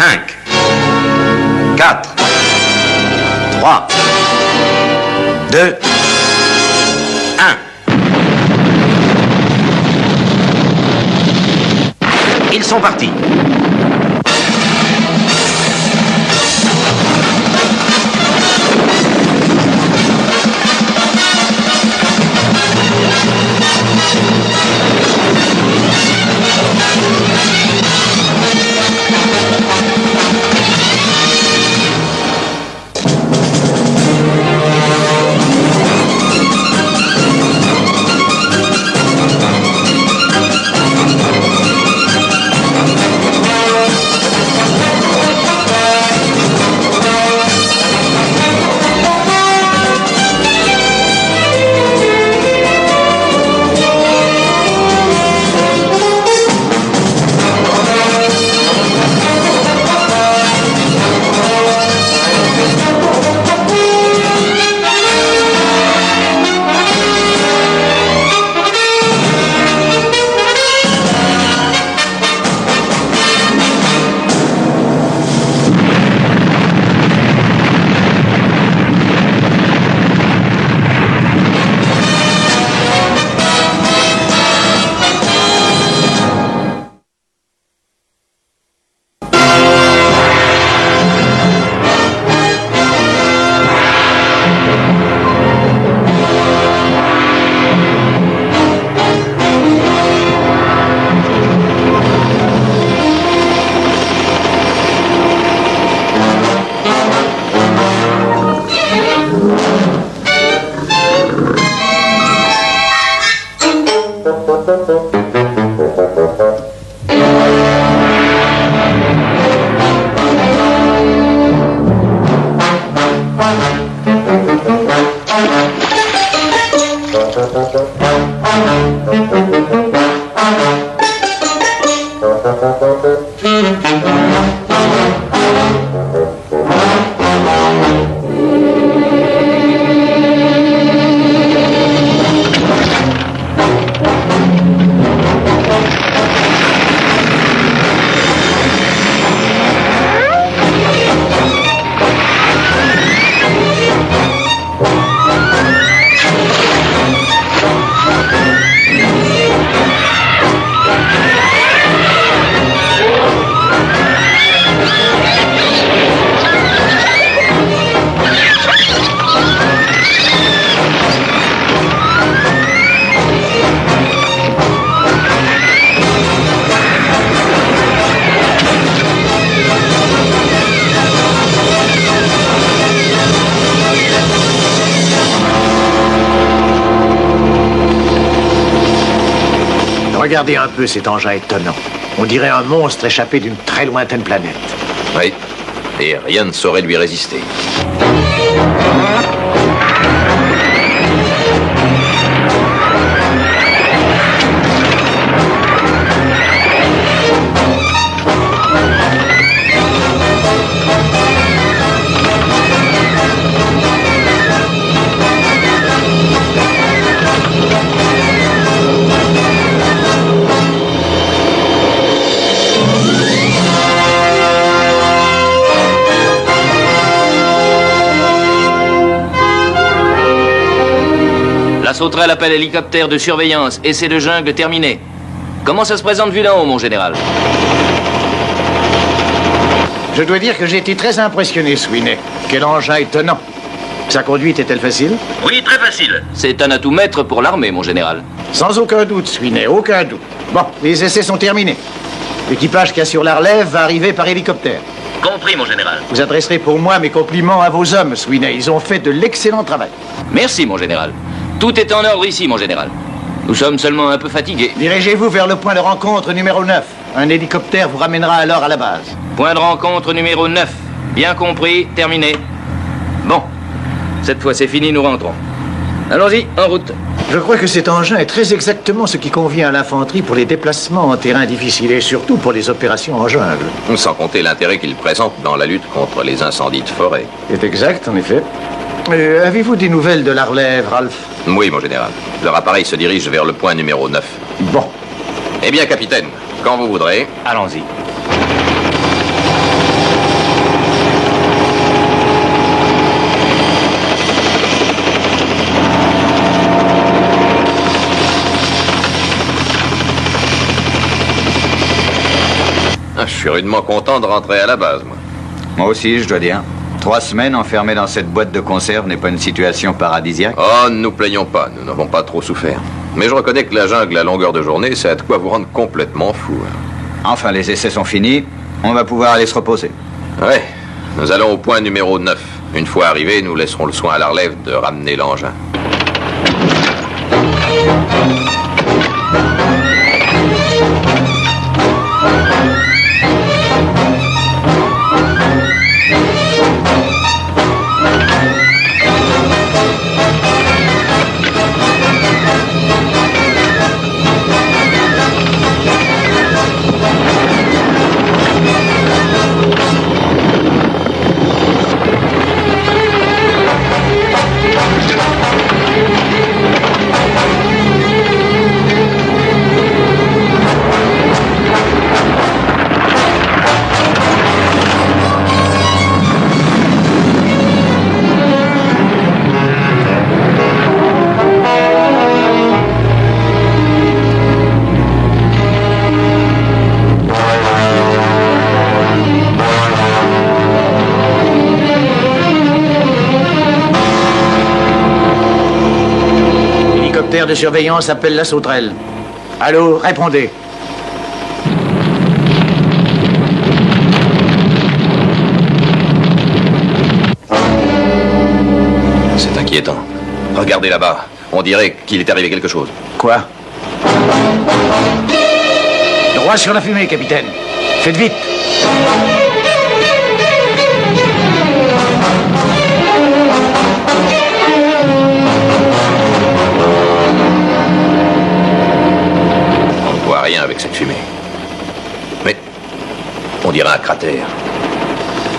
5, 4, 3, 2, 1. Ils sont partis. Regardez un peu cet engin étonnant. On dirait un monstre échappé d'une très lointaine planète. Oui, et rien ne saurait lui résister. La sauterelle appelle hélicoptère de surveillance. Essai de jungle terminé. Comment ça se présente vu d'en haut, mon général? Je dois dire que j'ai été très impressionné, Sweeney. Quel engin étonnant. Sa conduite est-elle facile? Oui, très facile. C'est un atout maître pour l'armée, mon général. Sans aucun doute, Sweeney, aucun doute. Bon, les essais sont terminés. L'équipage qui assure la relève va arriver par hélicoptère. Compris, mon général. Vous adresserez pour moi mes compliments à vos hommes, Sweeney. Ils ont fait de l'excellent travail. Merci, mon général. Tout est en ordre ici, mon général. Nous sommes seulement un peu fatigués. Dirigez-vous vers le point de rencontre numéro 9. Un hélicoptère vous ramènera alors à la base. Point de rencontre numéro 9. Bien compris, terminé. Bon, cette fois c'est fini, nous rentrons. Allons-y, en route. Je crois que cet engin est très exactement ce qui convient à l'infanterie pour les déplacements en terrain difficile et surtout pour les opérations en jungle. Sans compter l'intérêt qu'il présente dans la lutte contre les incendies de forêt. C'est exact, en effet. Avez-vous des nouvelles de la relève, Ralph? Oui, mon général. Leur appareil se dirige vers le point numéro 9. Bon. Eh bien, capitaine, quand vous voudrez. Allons-y. Je suis rudement content de rentrer à la base, moi. Moi aussi, je dois dire. 3 semaines enfermés dans cette boîte de conserve n'est pas une situation paradisiaque. Oh, ne nous plaignons pas, nous n'avons pas trop souffert. Mais je reconnais que la jungle à longueur de journée, c'est de quoi vous rendre complètement fou. Enfin, les essais sont finis. On va pouvoir aller se reposer. Ouais, nous allons au point numéro 9. Une fois arrivés, nous laisserons le soin à la relève de ramener l'engin. De surveillance appelle la sauterelle. Allô, répondez. C'est inquiétant. Regardez là-bas. On dirait qu'il est arrivé quelque chose. Quoi? Droit sur la fumée, capitaine. Faites vite. Rien avec cette fumée. Mais on dirait un cratère.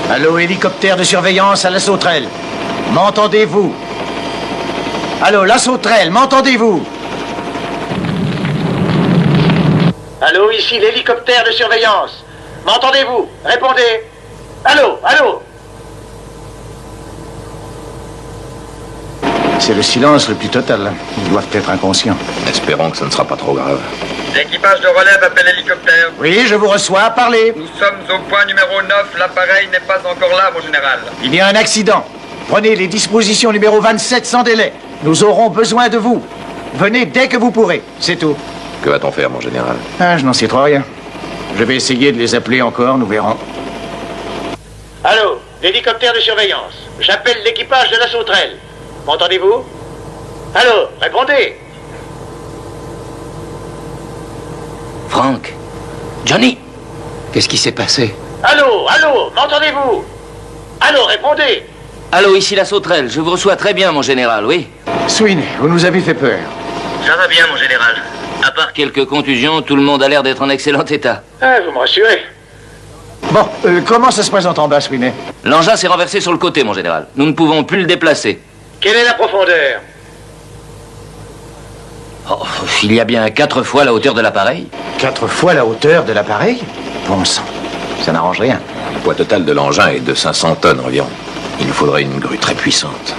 Allô, hélicoptère de surveillance à la sauterelle. M'entendez-vous? Allô, la sauterelle, m'entendez-vous? Allô, ici l'hélicoptère de surveillance. M'entendez-vous? Répondez. Allô, allô? C'est le silence le plus total. Ils doivent être inconscients. Espérons que ce ne sera pas trop grave. L'équipage de relève appelle l'hélicoptère. Oui, je vous reçois. Parlez. Nous sommes au point numéro 9. L'appareil n'est pas encore là, mon général. Il y a un accident. Prenez les dispositions numéro 27 sans délai. Nous aurons besoin de vous. Venez dès que vous pourrez. C'est tout. Que va-t-on faire, mon général? Ah, je n'en sais trop rien. Je vais essayer de les appeler encore, nous verrons. Allô, l'hélicoptère de surveillance. J'appelle l'équipage de la sauterelle. M'entendez-vous? Allô, répondez. Frank? Johnny? Qu'est-ce qui s'est passé? Allô, allô, m'entendez-vous? Allô, répondez. Allô, ici la sauterelle. Je vous reçois très bien, mon général, oui? Sweeney, vous nous avez fait peur. Ça va bien, mon général. À part quelques contusions, tout le monde a l'air d'être en excellent état. Ah, vous me rassurez. Bon, comment ça se présente en bas, Sweeney? L'engin s'est renversé sur le côté, mon général. Nous ne pouvons plus le déplacer. Quelle est la profondeur? Oh, il y a bien 4 fois la hauteur de l'appareil. 4 fois la hauteur de l'appareil? Bon sang, ça n'arrange rien. Le poids total de l'engin est de 500 tonnes environ. Il nous faudrait une grue très puissante.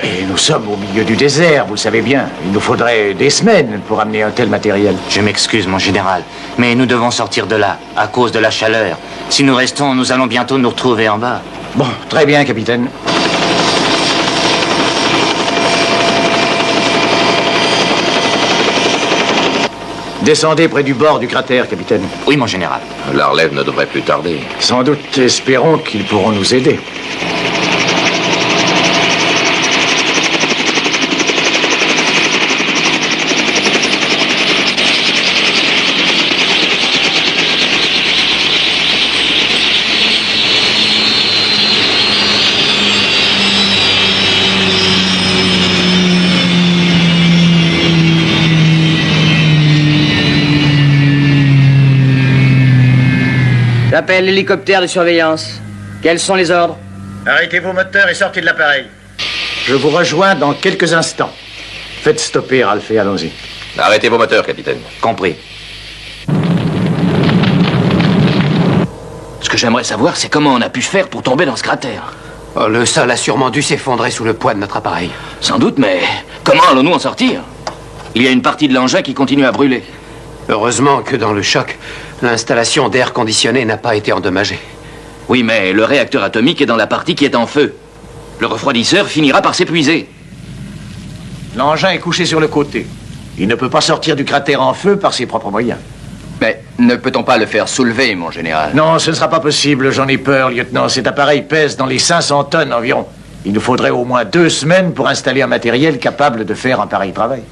Et nous sommes au milieu du désert, vous le savez bien. Il nous faudrait des semaines pour amener un tel matériel. Je m'excuse, mon général, mais nous devons sortir de là, à cause de la chaleur. Si nous restons, nous allons bientôt nous retrouver en bas. Bon, très bien, capitaine. Descendez près du bord du cratère, capitaine. Oui, mon général. La relève ne devrait plus tarder. Sans doute, espérons qu'ils pourront nous aider. J'appelle l'hélicoptère de surveillance. Quels sont les ordres? Arrêtez vos moteurs et sortez de l'appareil. Je vous rejoins dans quelques instants. Faites stopper, Ralph, et allons-y. Arrêtez vos moteurs, capitaine. Compris. Ce que j'aimerais savoir, c'est comment on a pu faire pour tomber dans ce cratère. Oh, le sol a sûrement dû s'effondrer sous le poids de notre appareil. Sans doute, mais comment allons-nous en sortir? Il y a une partie de l'engin qui continue à brûler. Heureusement que dans le choc, L'installation d'air conditionné n'a pas été endommagée. Oui, mais le réacteur atomique est dans la partie qui est en feu. Le refroidisseur finira par s'épuiser. L'engin est couché sur le côté. Il ne peut pas sortir du cratère en feu par ses propres moyens. Mais ne peut-on pas le faire soulever, mon général? Non, ce ne sera pas possible, j'en ai peur, lieutenant. Cet appareil pèse dans les 500 tonnes environ. Il nous faudrait au moins 2 semaines pour installer un matériel capable de faire un pareil travail.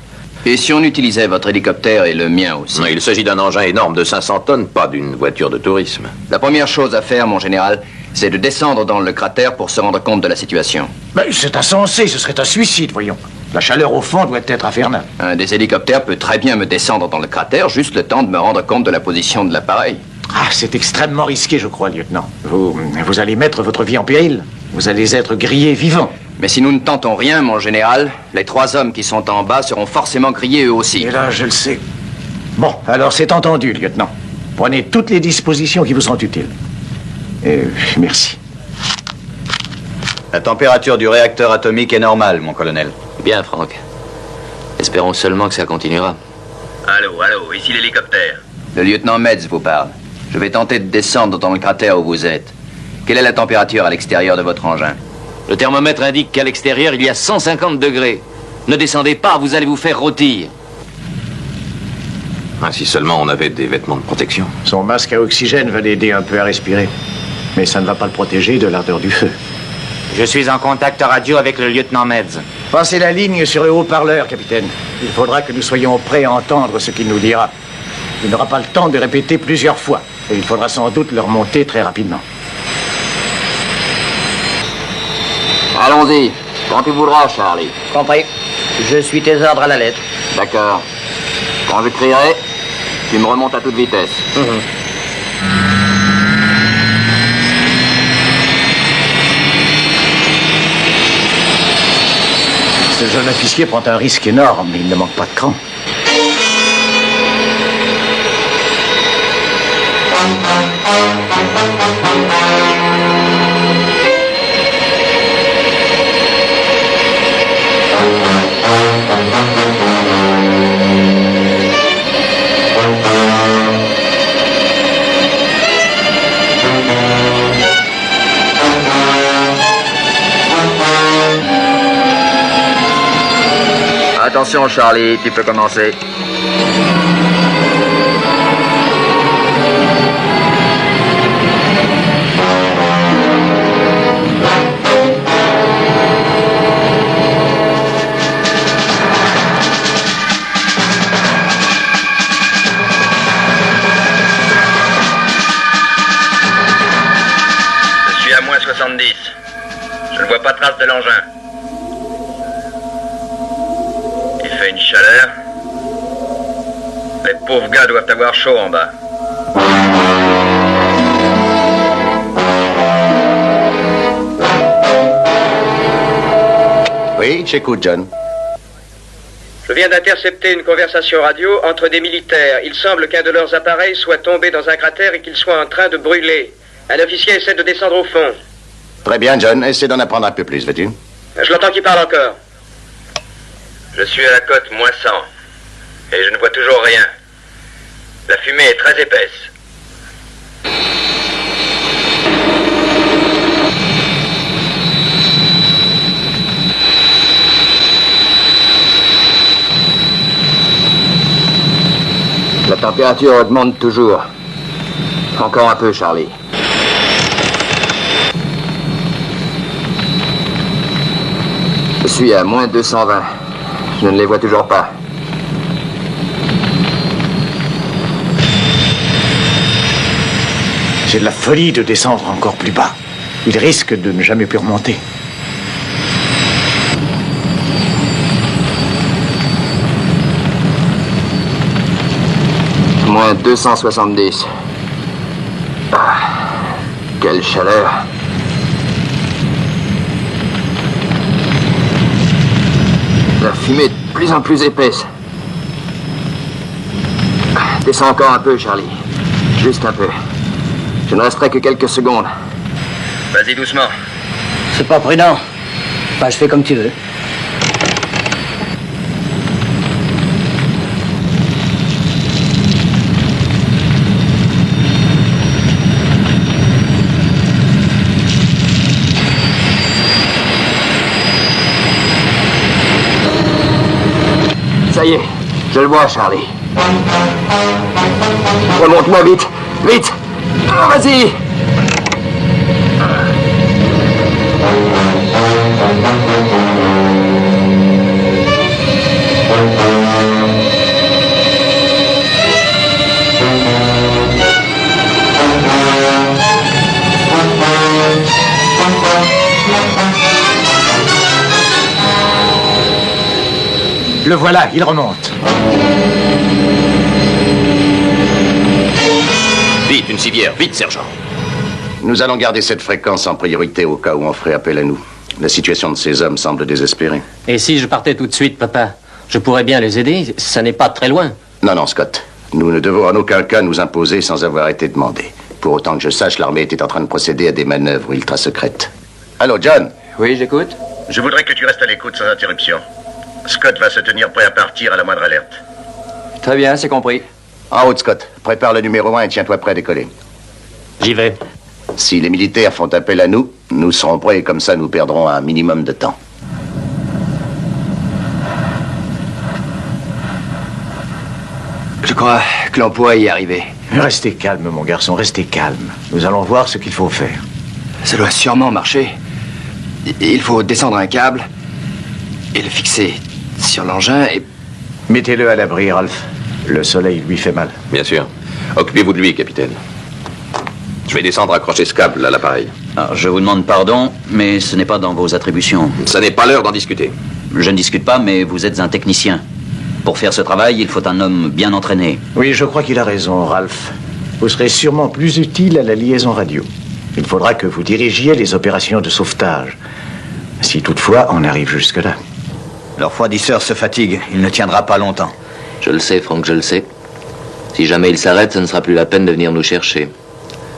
Et si on utilisait votre hélicoptère et le mien aussi? Il s'agit d'un engin énorme de 500 tonnes, pas d'une voiture de tourisme. La première chose à faire, mon général, c'est de descendre dans le cratère pour se rendre compte de la situation. Mais c'est insensé, ce serait un suicide, voyons. La chaleur au fond doit être infernale. Un des hélicoptères peut très bien me descendre dans le cratère, juste le temps de me rendre compte de la position de l'appareil. Ah, c'est extrêmement risqué, je crois, lieutenant. Vous allez mettre votre vie en péril. Vous allez être grillé vivant. Mais si nous ne tentons rien, mon général, les 3 hommes qui sont en bas seront forcément grillés eux aussi. Et là, je le sais. Bon, alors c'est entendu, lieutenant. Prenez toutes les dispositions qui vous sont utiles. Et merci. La température du réacteur atomique est normale, mon colonel. Bien, Franck. Espérons seulement que ça continuera. Allô, ici l'hélicoptère. Le lieutenant Metz vous parle. Je vais tenter de descendre dans le cratère où vous êtes. Quelle est la température à l'extérieur de votre engin? Le thermomètre indique qu'à l'extérieur, il y a 150 degrés. Ne descendez pas, vous allez vous faire rôtir. Si seulement on avait des vêtements de protection. Son masque à oxygène va l'aider un peu à respirer. Mais ça ne va pas le protéger de l'ardeur du feu. Je suis en contact radio avec le lieutenant Metz. Passez la ligne sur le haut-parleur, capitaine. Il faudra que nous soyons prêts à entendre ce qu'il nous dira. Il n'aura pas le temps de répéter plusieurs fois. Et il faudra sans doute le remonter très rapidement. Allons-y. Quand tu voudras, Charlie. Compris. Je suis tes ordres à la lettre. D'accord. Quand je crierai, tu me remontes à toute vitesse. Ce jeune officier prend un risque énorme, mais il ne manque pas de cran. Attention, Charlie, tu peux commencer. Je suis à moins 70. Je ne vois pas trace de l'engin. Il fait une chaleur. Les pauvres gars doivent avoir chaud en bas. Oui, j'écoute, John. Je viens d'intercepter une conversation radio entre des militaires. Il semble qu'un de leurs appareils soit tombé dans un cratère et qu'il soit en train de brûler. Un officier essaie de descendre au fond. Très bien, John. Essaie d'en apprendre un peu plus, veux-tu? Je l'entends qui parle encore. Je suis à la côte moins 100. Et je ne vois toujours rien. La fumée est très épaisse. La température augmente toujours. Encore un peu, Charlie. Je suis à moins 220. Je ne les vois toujours pas. C'est de la folie de descendre encore plus bas. Il risque de ne jamais plus remonter. Moins 270. Ah, quelle chaleur. La fumée est de plus en plus épaisse. Descends encore un peu, Charlie. Juste un peu. Je ne resterai que quelques secondes. Vas-y doucement. C'est pas prudent. Bah, je fais comme tu veux. Ça y est, je le vois, Charlie. Remonte-moi vite, vite. Oh, vas-y. Le voilà, il remonte. Vite, une civière, vite, sergent. Nous allons garder cette fréquence en priorité au cas où on ferait appel à nous. La situation de ces hommes semble désespérée. Et si je partais tout de suite, papa? Je pourrais bien les aider, ça n'est pas très loin. Non, non, Scott. Nous ne devons en aucun cas nous imposer sans avoir été demandés. Pour autant que je sache, l'armée était en train de procéder à des manœuvres ultra secrètes. Allô, John? Oui, j'écoute. Je voudrais que tu restes à l'écoute sans interruption. Scott va se tenir prêt à partir à la moindre alerte. Très bien, c'est compris. En route, Scott. Prépare le numéro 1 et tiens-toi prêt à décoller. J'y vais. Si les militaires font appel à nous, nous serons prêts et comme ça nous perdrons un minimum de temps. Je crois que l'on pourrait y arriver. Restez calme, mon garçon, restez calme. Nous allons voir ce qu'il faut faire. Ça doit sûrement marcher. Il faut descendre un câble et le fixer sur l'engin et... Mettez-le à l'abri, Ralph. Le soleil lui fait mal. Bien sûr. Occupez-vous de lui, capitaine. Je vais descendre accrocher ce câble à l'appareil. Alors, je vous demande pardon, mais ce n'est pas dans vos attributions. Ça n'est pas l'heure d'en discuter. Je ne discute pas, mais vous êtes un technicien. Pour faire ce travail, il faut un homme bien entraîné. Oui, je crois qu'il a raison, Ralph. Vous serez sûrement plus utile à la liaison radio. Il faudra que vous dirigiez les opérations de sauvetage. Si toutefois on arrive jusque-là. Leur refroidisseur se fatigue. Il ne tiendra pas longtemps. Je le sais, Franck, je le sais. Si jamais il s'arrête, ça ne sera plus la peine de venir nous chercher.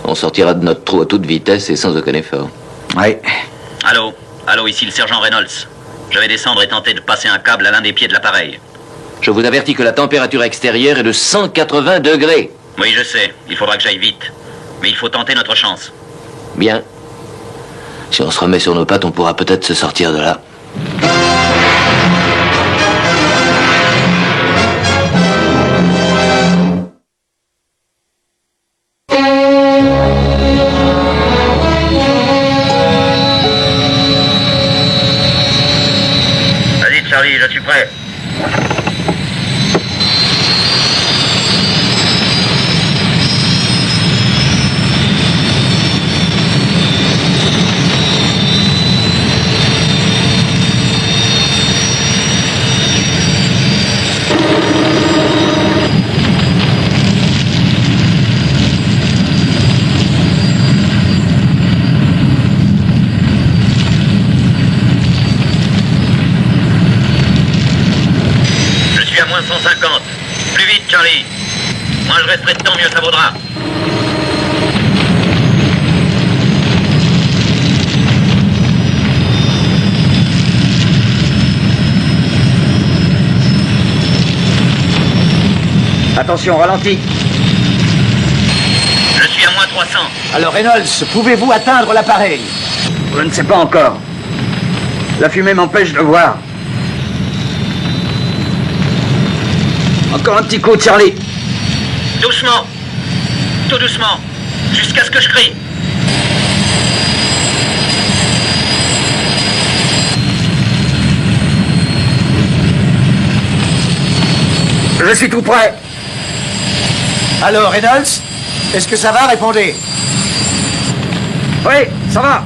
On sortira de notre trou à toute vitesse et sans aucun effort. Oui. Allô, ici le sergent Reynolds. Je vais descendre et tenter de passer un câble à l'un des pieds de l'appareil. Je vous avertis que la température extérieure est de 180 degrés. Oui, je sais. Il faudra que j'aille vite. Mais il faut tenter notre chance. Bien. Si on se remet sur nos pattes, on pourra peut-être se sortir de là. Vas-y, Charlie, je suis prêt. Moins 150. Plus vite, Charlie. Moins je resterai dedans, mieux ça vaudra. Attention, ralenti. Je suis à moins 300. Alors, Reynolds, pouvez-vous atteindre l'appareil? Je ne sais pas encore. La fumée m'empêche de voir. Encore un petit coup, Charlie. Doucement. Tout doucement. Jusqu'à ce que je crie. Je suis tout prêt. Alors, Reynolds, est-ce que ça va? Répondez. Oui, ça va.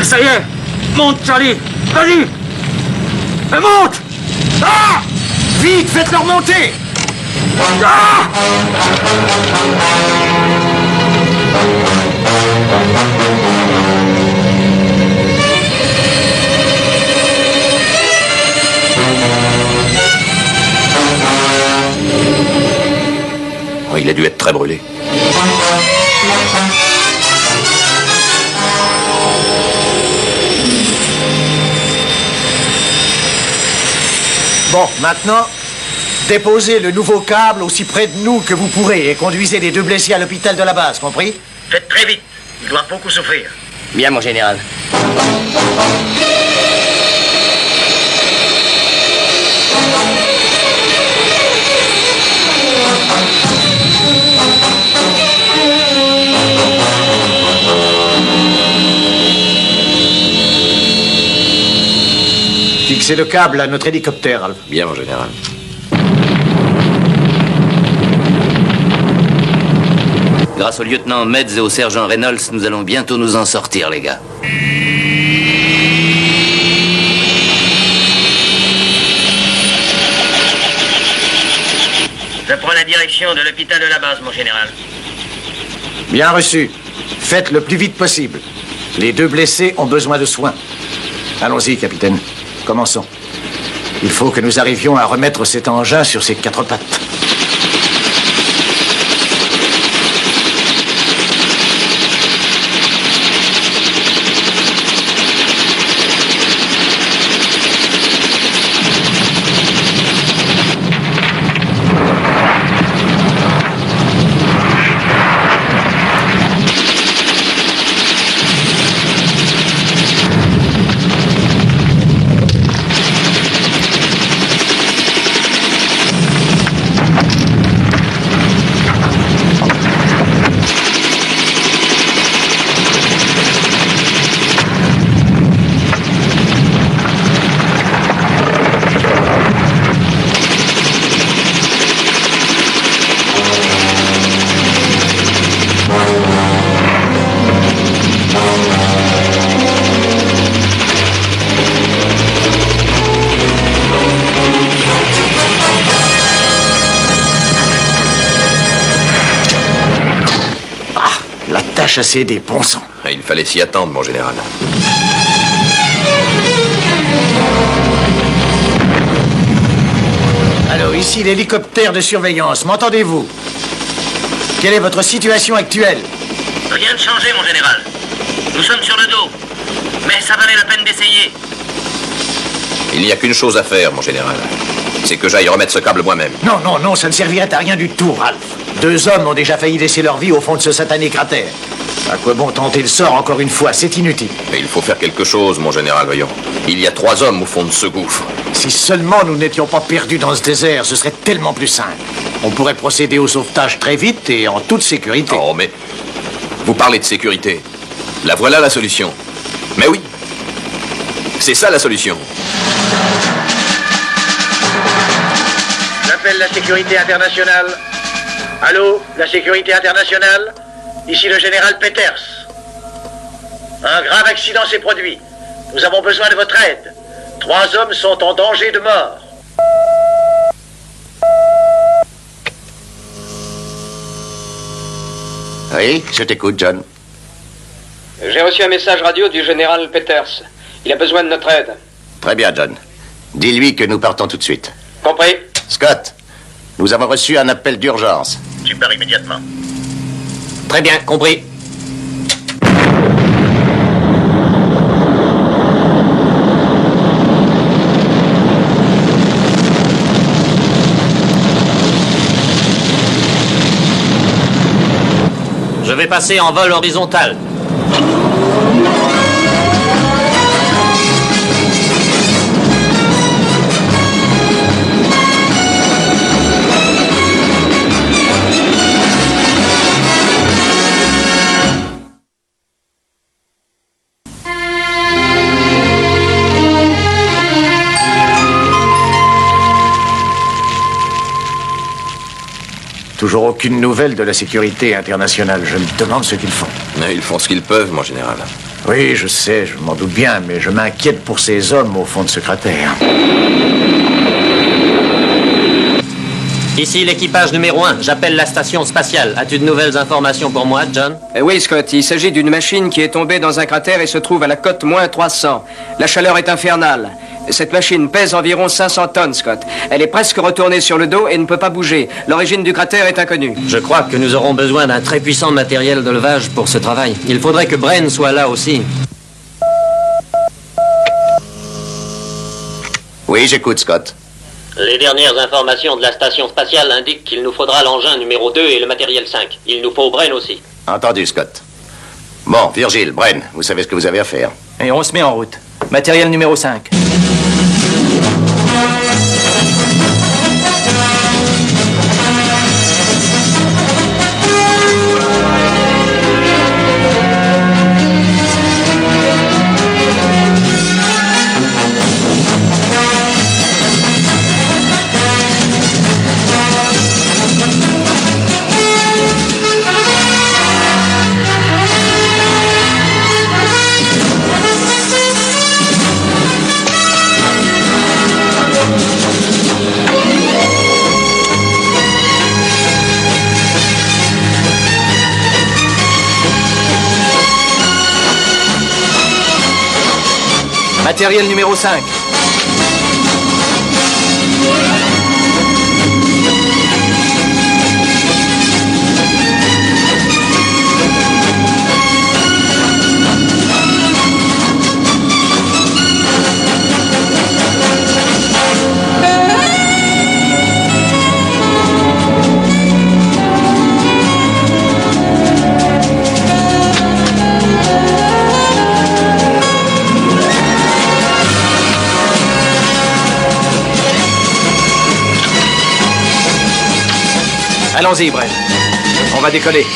Ça y est. Monte, Charlie. Vas-y. Monte. Ah! Vite, faites-le remonter. Ah! a dû être très brûlé. Bon, maintenant, déposez le nouveau câble aussi près de nous que vous pourrez et conduisez les 2 blessés à l'hôpital de la base, compris? Faites très vite. Ils doivent beaucoup souffrir. Bien, mon général. Fixez le câble à notre hélicoptère, Alf. Bien, mon général. Grâce au lieutenant Metz et au sergent Reynolds, nous allons bientôt nous en sortir, les gars. Je prends la direction de l'hôpital de la base, mon général. Bien reçu. Faites le plus vite possible. Les 2 blessés ont besoin de soins. Allons-y, capitaine. Commençons. Il faut que nous arrivions à remettre cet engin sur ses 4 pattes. Chasser des bons sang. Il fallait s'y attendre, mon général. Alors, ici l'hélicoptère de surveillance. M'entendez-vous? Quelle est votre situation actuelle? Rien de changé, mon général. Nous sommes sur le dos. Mais ça valait la peine d'essayer. Il n'y a qu'une chose à faire, mon général. C'est que j'aille remettre ce câble moi-même. Non, non, non, ça ne servirait à rien du tout, Ralph. 2 hommes ont déjà failli laisser leur vie au fond de ce satané cratère. À quoi bon tenter le sort encore une fois? C'est inutile. Mais il faut faire quelque chose, mon général, voyons. Il y a 3 hommes au fond de ce gouffre. Si seulement nous n'étions pas perdus dans ce désert, ce serait tellement plus simple. On pourrait procéder au sauvetage très vite et en toute sécurité. Oh, mais vous parlez de sécurité. La voilà la solution. Mais oui, c'est ça la solution. J'appelle la sécurité internationale. Allô, la sécurité internationale? Ici le général Peters. Un grave accident s'est produit. Nous avons besoin de votre aide. 3 hommes sont en danger de mort. Oui, je t'écoute, John. J'ai reçu un message radio du général Peters. Il a besoin de notre aide. Très bien, John. Dis-lui que nous partons tout de suite. Compris. Scott, nous avons reçu un appel d'urgence. Tu pars immédiatement. Très bien, compris. Je vais passer en vol horizontal. Toujours aucune nouvelle de la sécurité internationale. Je me demande ce qu'ils font. Ils font ce qu'ils peuvent, mon général. Oui, je sais, je m'en doute bien, mais je m'inquiète pour ces hommes au fond de ce cratère. Ici l'équipage numéro 1. J'appelle la station spatiale. As-tu de nouvelles informations pour moi, John? Oui, Scott. Il s'agit d'une machine qui est tombée dans un cratère et se trouve à la cote -300. La chaleur est infernale. Cette machine pèse environ 500 tonnes, Scott. Elle est presque retournée sur le dos et ne peut pas bouger. L'origine du cratère est inconnue. Je crois que nous aurons besoin d'un très puissant matériel de levage pour ce travail. Il faudrait que Bren soit là aussi. Oui, j'écoute, Scott. Les dernières informations de la station spatiale indiquent qu'il nous faudra l'engin numéro 2 et le matériel 5. Il nous faut Bren aussi. Entendu, Scott. Bon, Virgile, Bren, vous savez ce que vous avez à faire. Et on se met en route. Matériel numéro 5. Matériel numéro 5. Allons-y, Bren. On va décoller.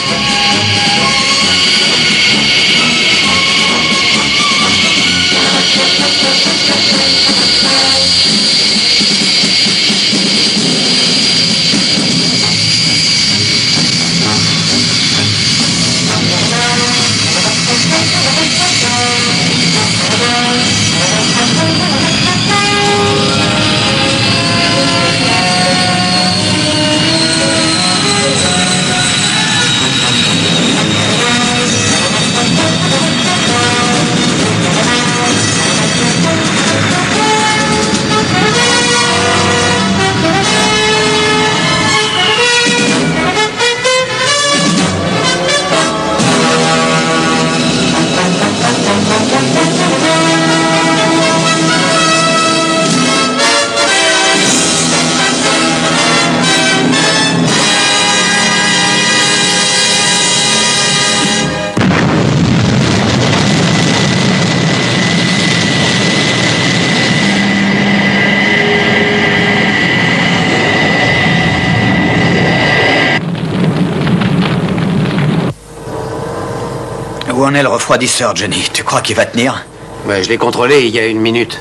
Où en est le refroidisseur, Johnny? Tu crois qu'il va tenir? Ouais, je l'ai contrôlé il y a 1 minute.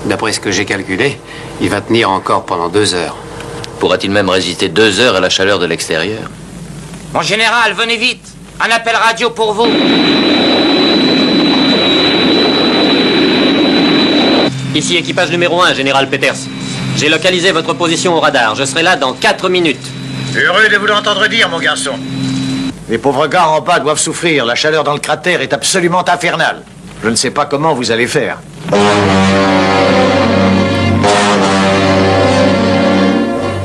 D'après ce que j'ai calculé, il va tenir encore pendant 2 heures. Pourra-t-il même résister 2 heures à la chaleur de l'extérieur? Mon général, venez vite. Un appel radio pour vous. Ici équipage numéro 1, général Peters. J'ai localisé votre position au radar. Je serai là dans 4 minutes. Heureux de vous l'entendre dire, mon garçon. Les pauvres gars en bas doivent souffrir. La chaleur dans le cratère est absolument infernale. Je ne sais pas comment vous allez faire.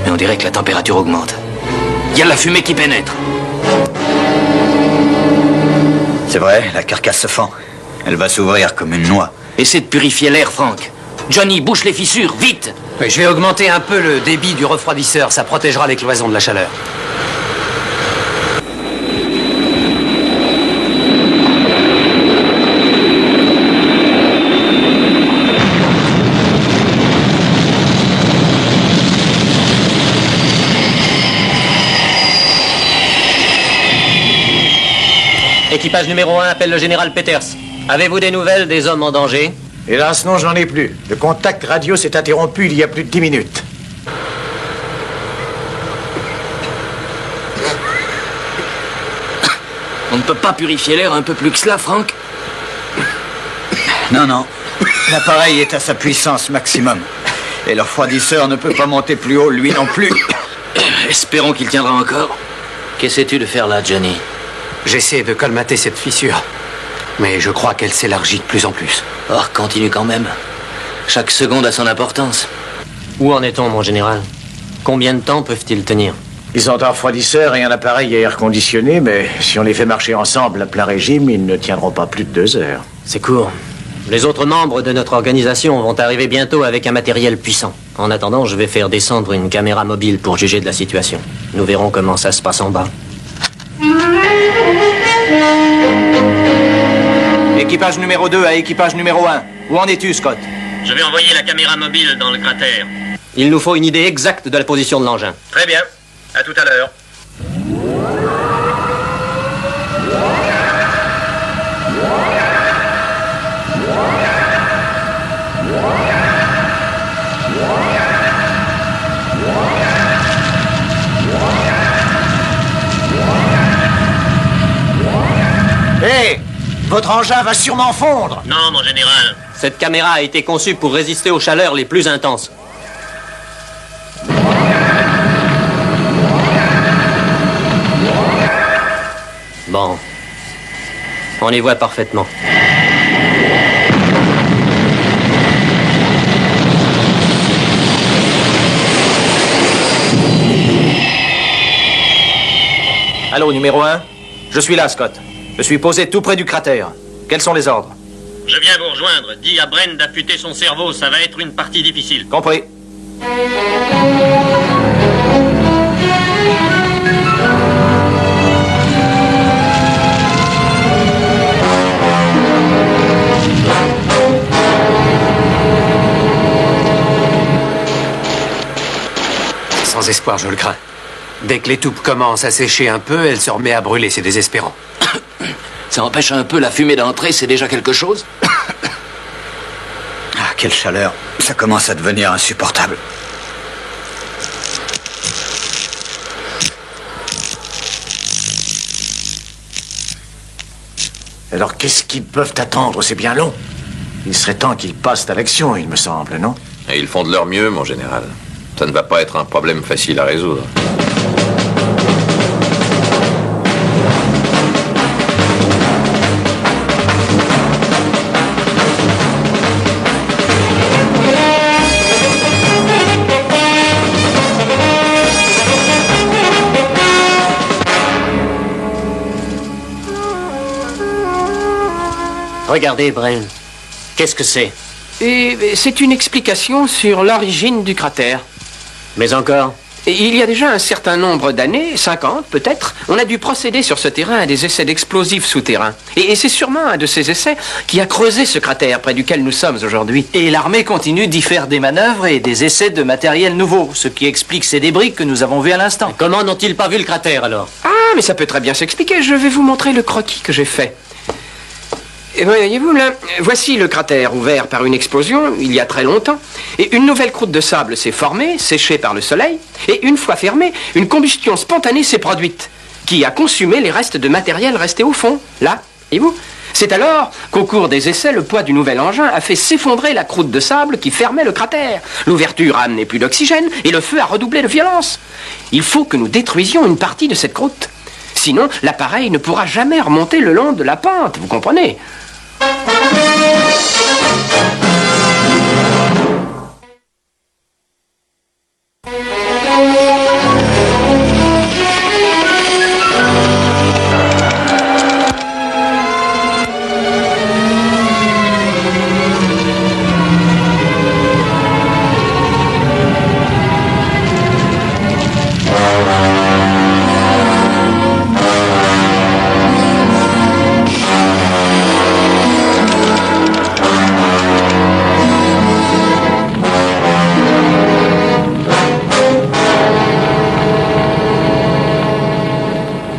Mais on dirait que la température augmente. Il y a de la fumée qui pénètre. C'est vrai, la carcasse se fend. Elle va s'ouvrir comme une noix. Essaie de purifier l'air, Frank. Johnny, bouche les fissures, vite! Oui, je vais augmenter un peu le débit du refroidisseur. Ça protégera les cloisons de la chaleur. Équipage numéro 1 appelle le général Peters. Avez-vous des nouvelles des hommes en danger? Hélas, non, j'en ai plus. Le contact radio s'est interrompu il y a plus de 10 minutes. On ne peut pas purifier l'air un peu plus que cela, Frank? Non, non. L'appareil est à sa puissance maximum. Et le refroidisseur ne peut pas monter plus haut, lui non plus. Espérons qu'il tiendra encore. Qu'essaies-tu de faire là, Johnny? J'essaie de colmater cette fissure. Mais je crois qu'elle s'élargit de plus en plus. Oh, continue quand même. Chaque seconde a son importance. Où en est-on, mon général? Combien de temps peuvent-ils tenir? Ils ont un refroidisseur et un appareil à air conditionné, mais si on les fait marcher ensemble à plein régime, ils ne tiendront pas plus de 2 heures. C'est court. Les autres membres de notre organisation vont arriver bientôt avec un matériel puissant. En attendant, je vais faire descendre une caméra mobile pour juger de la situation. Nous verrons comment ça se passe en bas. Équipage numéro 2 à équipage numéro 1. Où en es-tu, Scott? Je vais envoyer la caméra mobile dans le cratère. Il nous faut une idée exacte de la position de l'engin. Très bien. À tout à l'heure. Hé! Votre engin va sûrement fondre! Non, mon général. Cette caméra a été conçue pour résister aux chaleurs les plus intenses. Bon. On y voit parfaitement. Allô, numéro 1? Je suis là, Scott. Je suis posé tout près du cratère. Quels sont les ordres? Je viens vous rejoindre. Dis à Bren d'affûter son cerveau, ça va être une partie difficile. Compris. Sans espoir, je le crains. Dès que l'étoupe commence à sécher un peu, elle se remet à brûler, c'est désespérant. Ça empêche un peu la fumée d'entrer, c'est déjà quelque chose. Ah, quelle chaleur. Ça commence à devenir insupportable. Alors qu'est-ce qu'ils peuvent attendre? C'est bien long. Il serait temps qu'ils passent à l'action, il me semble, non? Et ils font de leur mieux, mon général. Ça ne va pas être un problème facile à résoudre. Regardez, Bren. Qu'est-ce que c'est? C'est une explication sur l'origine du cratère. Mais encore? Il y a déjà un certain nombre d'années, 50 peut-être, on a dû procéder sur ce terrain à des essais d'explosifs souterrains. Et c'est sûrement un de ces essais qui a creusé ce cratère près duquel nous sommes aujourd'hui. Et l'armée continue d'y faire des manœuvres et des essais de matériel nouveau, ce qui explique ces débris que nous avons vus à l'instant. Comment n'ont-ils pas vu le cratère, alors? Ah, mais ça peut très bien s'expliquer. Je vais vous montrer le croquis que j'ai fait. Et voyez-vous, là, voici le cratère ouvert par une explosion il y a très longtemps. Et une nouvelle croûte de sable s'est formée, séchée par le soleil. Et une fois fermée, une combustion spontanée s'est produite, qui a consumé les restes de matériel restés au fond, là, voyez-vous. C'est alors qu'au cours des essais, le poids du nouvel engin a fait s'effondrer la croûte de sable qui fermait le cratère. L'ouverture a amené plus d'oxygène et le feu a redoublé de violence. Il faut que nous détruisions une partie de cette croûte. Sinon, l'appareil ne pourra jamais remonter le long de la pente, vous comprenez ?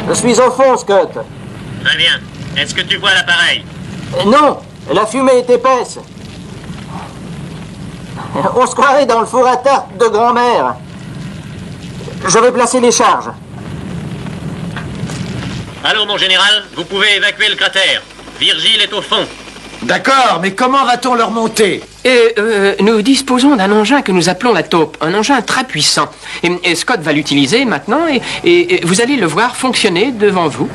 Je suis au fond, Scott. Très bien. Est-ce que tu vois l'appareil? Non, la fumée est épaisse. On se croirait dans le four à tarte de grand-mère. Je vais placer les charges. Allô, mon général, vous pouvez évacuer le cratère. Virgile est au fond. D'accord, mais comment va-t-on le remonter? Nous disposons d'un engin que nous appelons la taupe, un engin très puissant. Et Scott va l'utiliser maintenant et vous allez le voir fonctionner devant vous.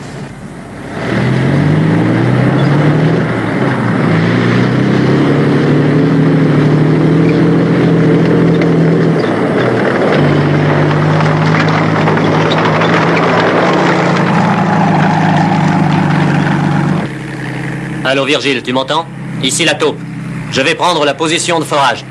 Allô, Virgile, tu m'entends? Ici la taupe. Je vais prendre la position de forage.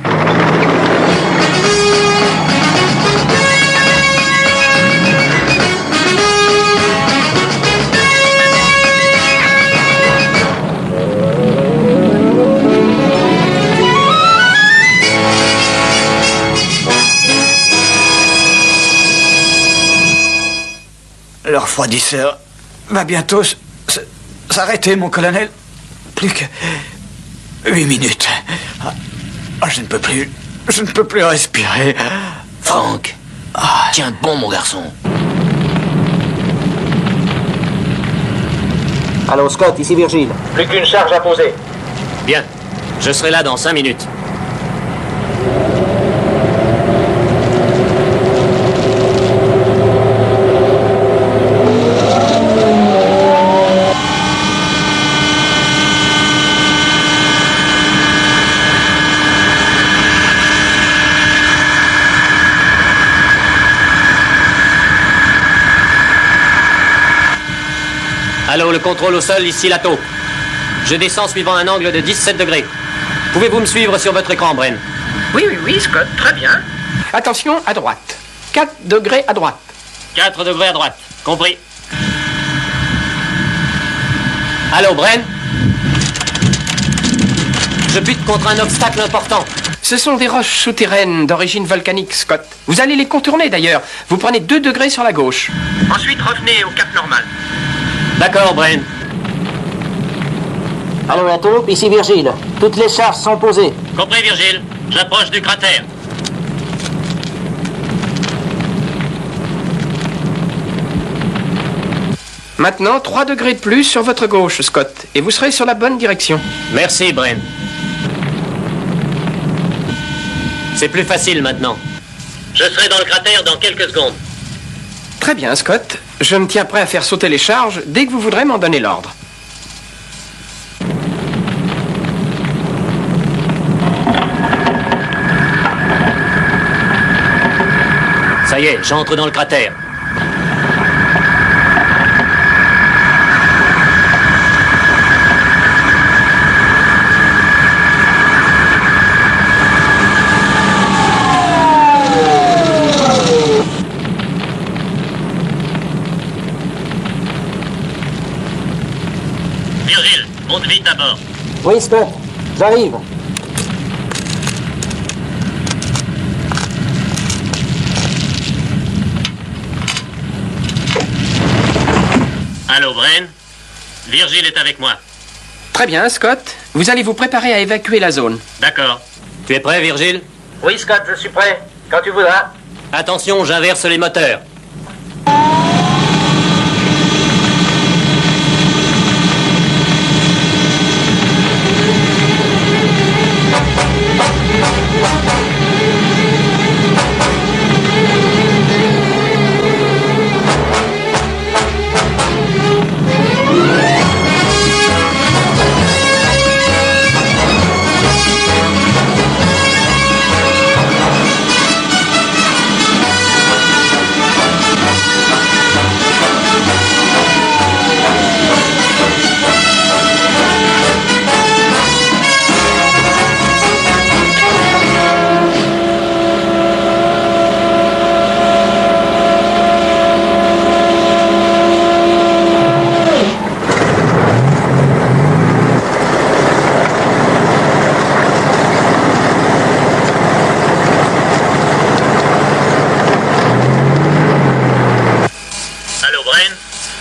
Le refroidisseur va bientôt s'arrêter, mon colonel. Plus que 8 minutes. Je ne peux plus. Je ne peux plus respirer. Franck, tiens bon, mon garçon. Allô, Scott, ici Virgile. Plus qu'une charge à poser. Bien. Je serai là dans 5 minutes. Allô, le contrôle au sol, ici la taupe. Je descends suivant un angle de 17 degrés. Pouvez-vous me suivre sur votre écran, Bren? Oui, Scott, très bien. Attention, à droite. 4 degrés à droite. 4 degrés à droite. Compris. Allô, Bren? Je bute contre un obstacle important. Ce sont des roches souterraines d'origine volcanique, Scott. Vous allez les contourner, d'ailleurs. Vous prenez 2 degrés sur la gauche. Ensuite, revenez au cap normal. D'accord, Bren. Allô, la taupe, ici Virgile. Toutes les charges sont posées. Compris, Virgile. J'approche du cratère. Maintenant, 3 degrés de plus sur votre gauche, Scott. Et vous serez sur la bonne direction. Merci, Bren. C'est plus facile maintenant. Je serai dans le cratère dans quelques secondes. Très bien, Scott. Je me tiens prêt à faire sauter les charges dès que vous voudrez m'en donner l'ordre. Ça y est, j'entre dans le cratère. Virgile, monte vite à bord. Oui, Scott, j'arrive. Allô, Bren? Virgile est avec moi. Très bien, Scott. Vous allez vous préparer à évacuer la zone. D'accord. Tu es prêt, Virgile? Oui, Scott, je suis prêt. Quand tu voudras. Attention, j'inverse les moteurs.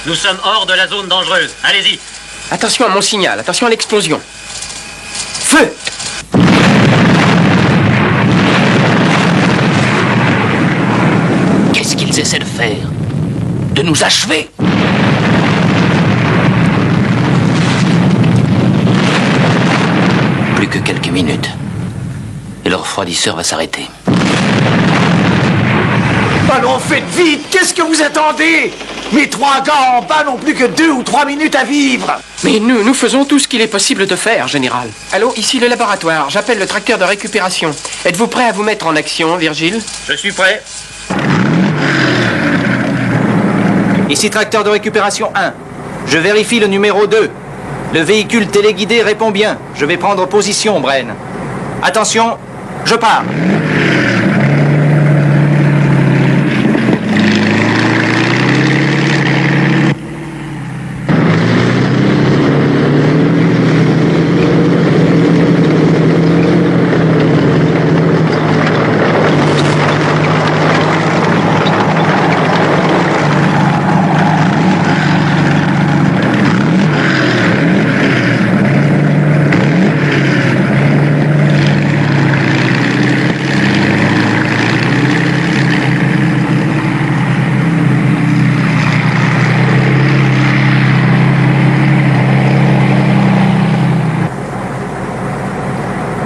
Nous sommes hors de la zone dangereuse. Allez-y. Attention à mon signal, attention à l'explosion. Feu! Qu'est-ce qu'ils essaient de faire? De nous achever? Plus que quelques minutes. Et le refroidisseur va s'arrêter. Allons, faites vite! Qu'est-ce que vous attendez? Mes 3 gars en bas n'ont plus que 2 ou 3 minutes à vivre! Mais nous faisons tout ce qu'il est possible de faire, Général. Allô, ici le laboratoire. J'appelle le tracteur de récupération. Êtes-vous prêt à vous mettre en action, Virgile? Je suis prêt. Ici tracteur de récupération 1. Je vérifie le numéro 2. Le véhicule téléguidé répond bien. Je vais prendre position, Bren. Attention, je pars.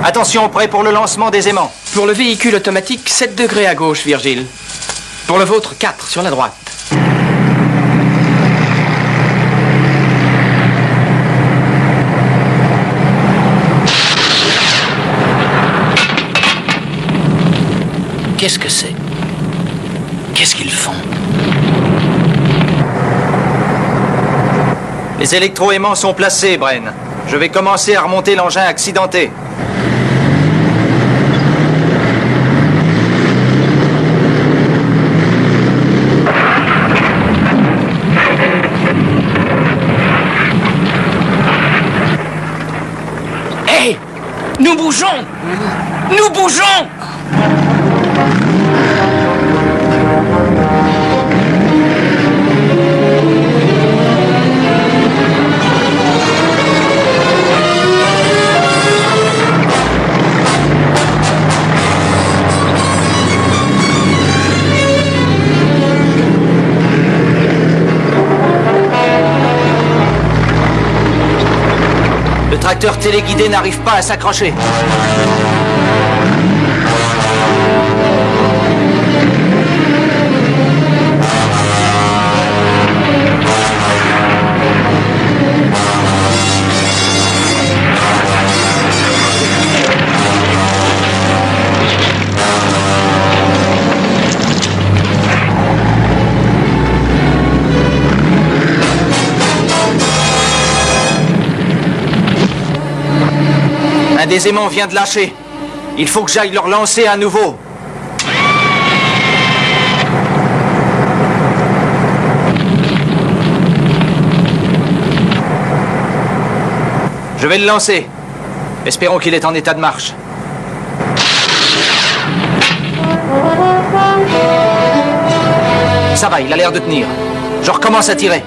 Attention, prêt pour le lancement des aimants. Pour le véhicule automatique, 7 degrés à gauche, Virgile. Pour le vôtre, 4 sur la droite. Qu'est-ce que c'est? Qu'est-ce qu'ils font? Les électroaimants sont placés, Bren. Je vais commencer à remonter l'engin accidenté. Hé! Nous bougeons! Nous bougeons! Le tracteur téléguidé n'arrive pas à s'accrocher. Un des aimants vient de lâcher. Il faut que j'aille le relancer à nouveau. Je vais le lancer. Espérons qu'il est en état de marche. Ça va, il a l'air de tenir. Je recommence à tirer.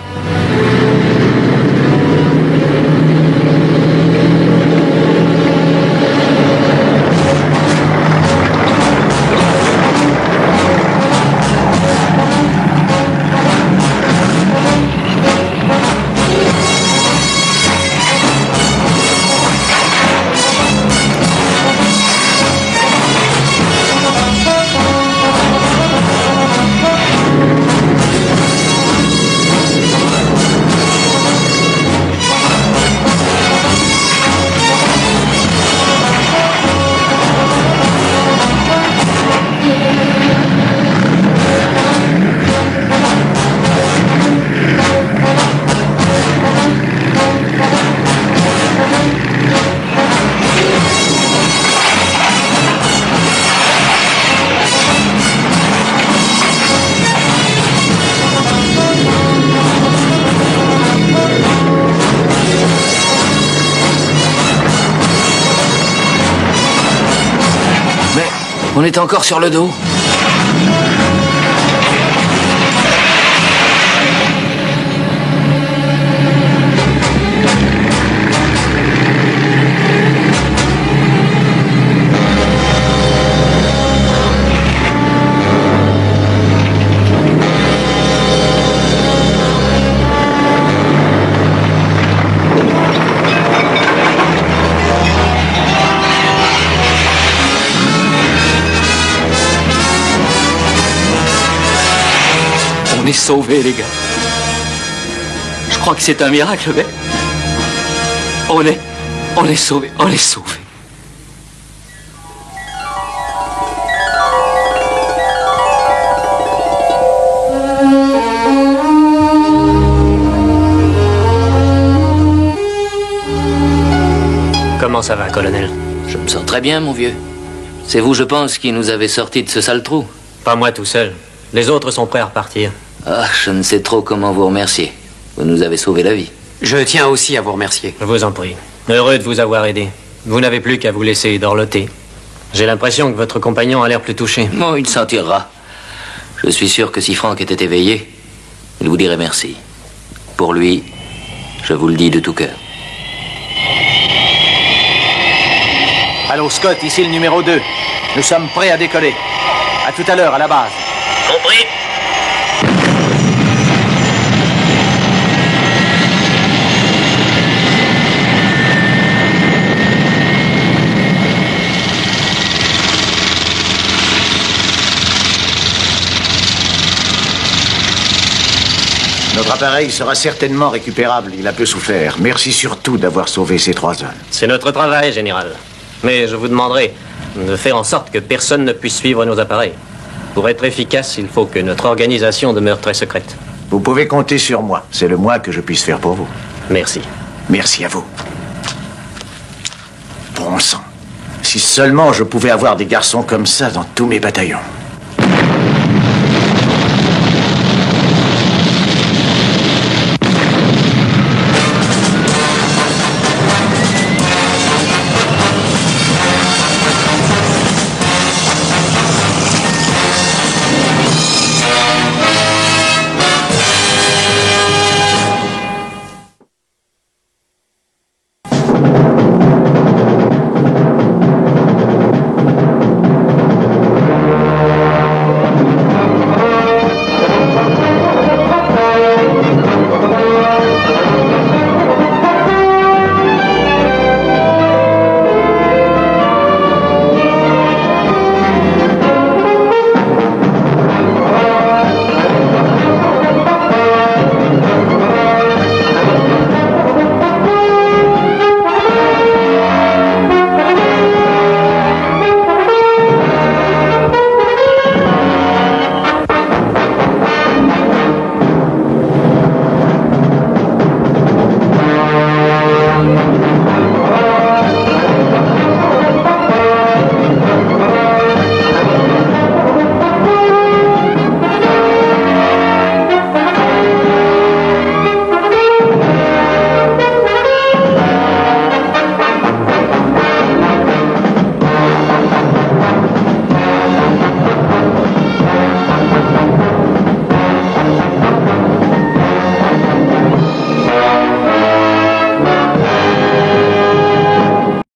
On est encore sur le dos. On est sauvés, les gars. Je crois que c'est un miracle, mais... On est sauvés. On est sauvés. ça va, colonel? Je me sens très bien, mon vieux. C'est vous, je pense, qui nous avez sortis de ce sale trou. Pas moi tout seul. Les autres sont prêts à repartir. Ah, je ne sais trop comment vous remercier. Vous nous avez sauvé la vie. Je tiens aussi à vous remercier. Je vous en prie. Heureux de vous avoir aidé. Vous n'avez plus qu'à vous laisser dorloter. J'ai l'impression que votre compagnon a l'air plus touché. Bon, il s'en tirera. Je suis sûr que si Franck était éveillé, il vous dirait merci. Pour lui, je vous le dis de tout cœur. Allô, Scott, ici le numéro 2. Nous sommes prêts à décoller. À tout à l'heure, à la base. Compris. Notre appareil sera certainement récupérable. Il a peu souffert. Merci surtout d'avoir sauvé ces 3 hommes. C'est notre travail, général. Mais je vous demanderai de faire en sorte que personne ne puisse suivre nos appareils. Pour être efficace, il faut que notre organisation demeure très secrète. Vous pouvez compter sur moi. C'est le moins que je puisse faire pour vous. Merci. Merci à vous. Bon sang. Si seulement je pouvais avoir des garçons comme ça dans tous mes bataillons.